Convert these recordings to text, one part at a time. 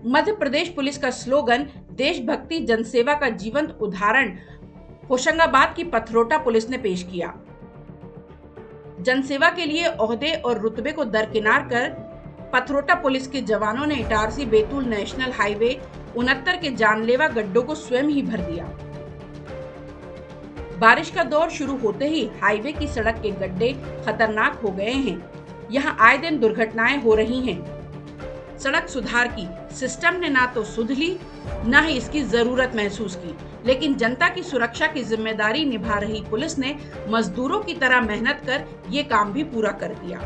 Madhya Pradesh police का slogan देशभक्ति जनसेवा का जीवंत उदाहरण होशंगाबाद की पथरोटा पुलिस ने पेश किया। जनसेवा के लिए ओहदे और रुतबे को दरकिनार कर पथरोटा पुलिस के जवानों ने इटारसी बैतूल नेशनल हाईवे 69 के जानलेवा गड्ढों को स्वयं ही भर दिया। बारिश का दौर शुरू होते ही हाईवे की सड़क के गड्ढे खतरनाक हो गए हैं। यहाँ आए दिन दुर्घटनाएं हो रही हैं। सड़क सुधार की सिस्टम ने ना तो सुध ली, ना ही इसकी जरूरत महसूस की, लेकिन जनता की सुरक्षा की जिम्मेदारी निभा रही पुलिस ने मजदूरों की तरह मेहनत कर ये काम भी पूरा कर दिया।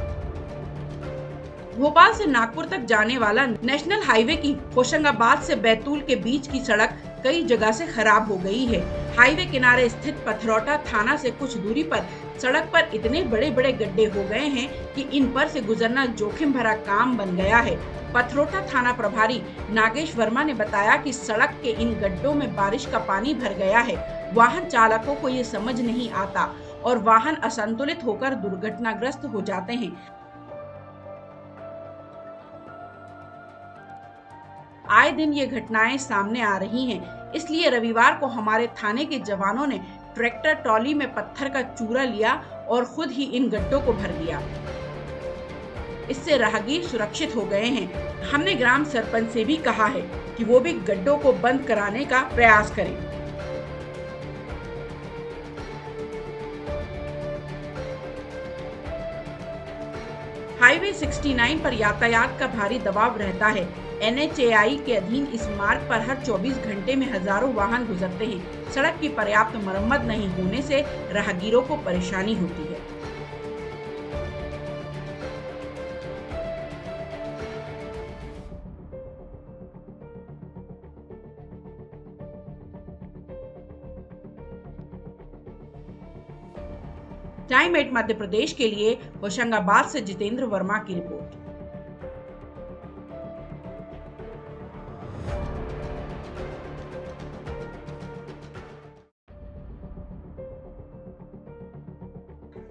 भोपाल से नागपुर तक जाने वाला नेशनल हाईवे की होशंगाबाद से बैतूल के बीच की सड़क कई जगह से खराब हो गई है। हाईवे किनारे स्थित पथरौटा थाना से कुछ दूरी पर सड़क पर इतने बड़े बड़े गड्ढे हो गए हैं कि इन पर से गुजरना जोखिम भरा काम बन गया है। पथरौटा थाना प्रभारी नागेश वर्मा ने बताया कि सड़क के इन गड्ढों में बारिश का पानी भर गया है। वाहन चालकों को ये समझ नहीं आता और वाहन असंतुलित होकर दुर्घटनाग्रस्त हो जाते हैं। आए दिन ये घटनाएं सामने आ रही हैं, इसलिए रविवार को हमारे थाने के जवानों ने ट्रैक्टर ट्रॉली में पत्थर का चूरा लिया और खुद ही इन गड्ढों को भर दिया। इससे राहगीर सुरक्षित हो गए हैं। हमने ग्राम सरपंच से भी कहा है कि वो भी गड्ढों को बंद कराने का प्रयास करें। हाईवे 69 पर यातायात का भारी दबाव रहता है। NHAI के अधीन इस मार्ग पर हर 24 घंटे में हजारों वाहन गुजरते हैं। सड़क की पर्याप्त मरम्मत नहीं होने से राहगीरों को परेशानी होती है। टाइम 8 मध्य प्रदेश के लिए होशंगाबाद से जितेंद्र वर्मा की रिपोर्ट।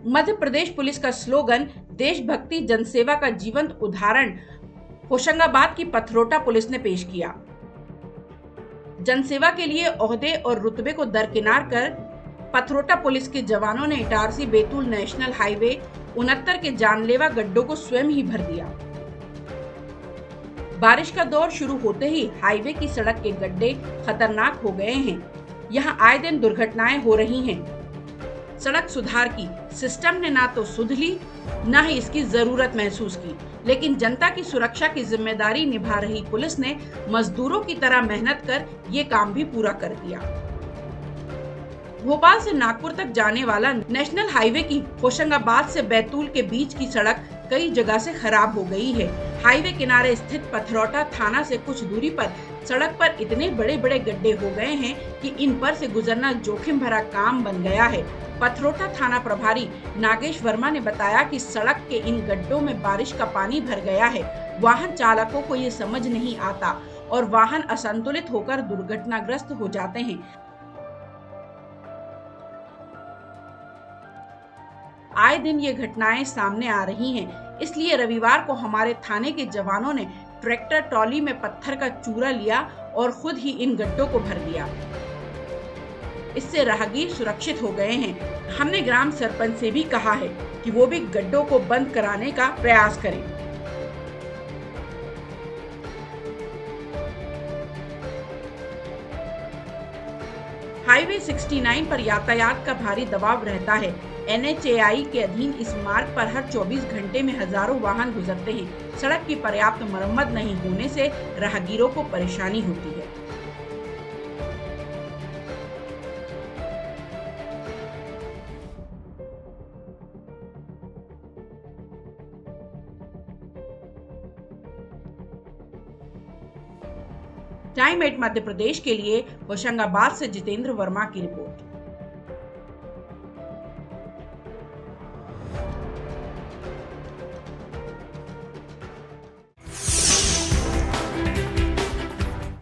मध्य प्रदेश पुलिस का स्लोगन देशभक्ति जनसेवा का जीवंत उदाहरण होशंगाबाद की पथरोटा पुलिस ने पेश किया। जनसेवा के लिए ओहदे और रुतबे को दरकिनार कर पथरोटा पुलिस के जवानों ने इटारसी बैतूल नेशनल हाईवे 69 के जानलेवा गड्ढों को स्वयं ही भर दिया। बारिश का दौर शुरू होते ही हाईवे की सड़क के गड्ढे खतरनाक हो गए हैं। यहाँ आए दिन दुर्घटनाएं हो रही हैं। सड़क सुधार की सिस्टम ने ना तो सुध ली, ना ही इसकी जरूरत महसूस की, लेकिन जनता की सुरक्षा की जिम्मेदारी निभा रही पुलिस ने मजदूरों की तरह मेहनत कर ये काम भी पूरा कर दिया। भोपाल से नागपुर तक जाने वाला नेशनल हाईवे की होशंगाबाद से बैतूल के बीच की सड़क कई जगह से खराब हो गई है। हाईवे किनारे स्थित पथरौटा थाना से कुछ दूरी पर सड़क पर इतने बड़े बड़े गड्ढे हो गए हैं कि इन पर से गुजरना जोखिम भरा काम बन गया है। पथरौटा थाना प्रभारी नागेश वर्मा ने बताया कि सड़क के इन गड्ढों में बारिश का पानी भर गया है। वाहन चालकों को ये समझ नहीं आता और वाहन असंतुलित होकर दुर्घटनाग्रस्त हो जाते हैं। आए दिन ये घटनाएं सामने आ रही हैं, इसलिए रविवार को हमारे थाने के जवानों ने ट्रैक्टर ट्रॉली में पत्थर का चूरा लिया और खुद ही इन गड्ढों को भर दिया। इससे राहगीर सुरक्षित हो गए हैं। हमने ग्राम सरपंच से भी कहा है कि वो भी गड्ढों को बंद कराने का प्रयास करें। हाईवे 69 पर यातायात का भारी दबाव रहता है। NHAI के अधीन इस मार्ग पर हर 24 घंटे में हजारों वाहन गुजरते हैं। सड़क की पर्याप्त मरम्मत नहीं होने से राहगीरों को परेशानी होती है। टाइम 8 मध्य प्रदेश के लिए होशंगाबाद से जितेंद्र वर्मा की रिपोर्ट।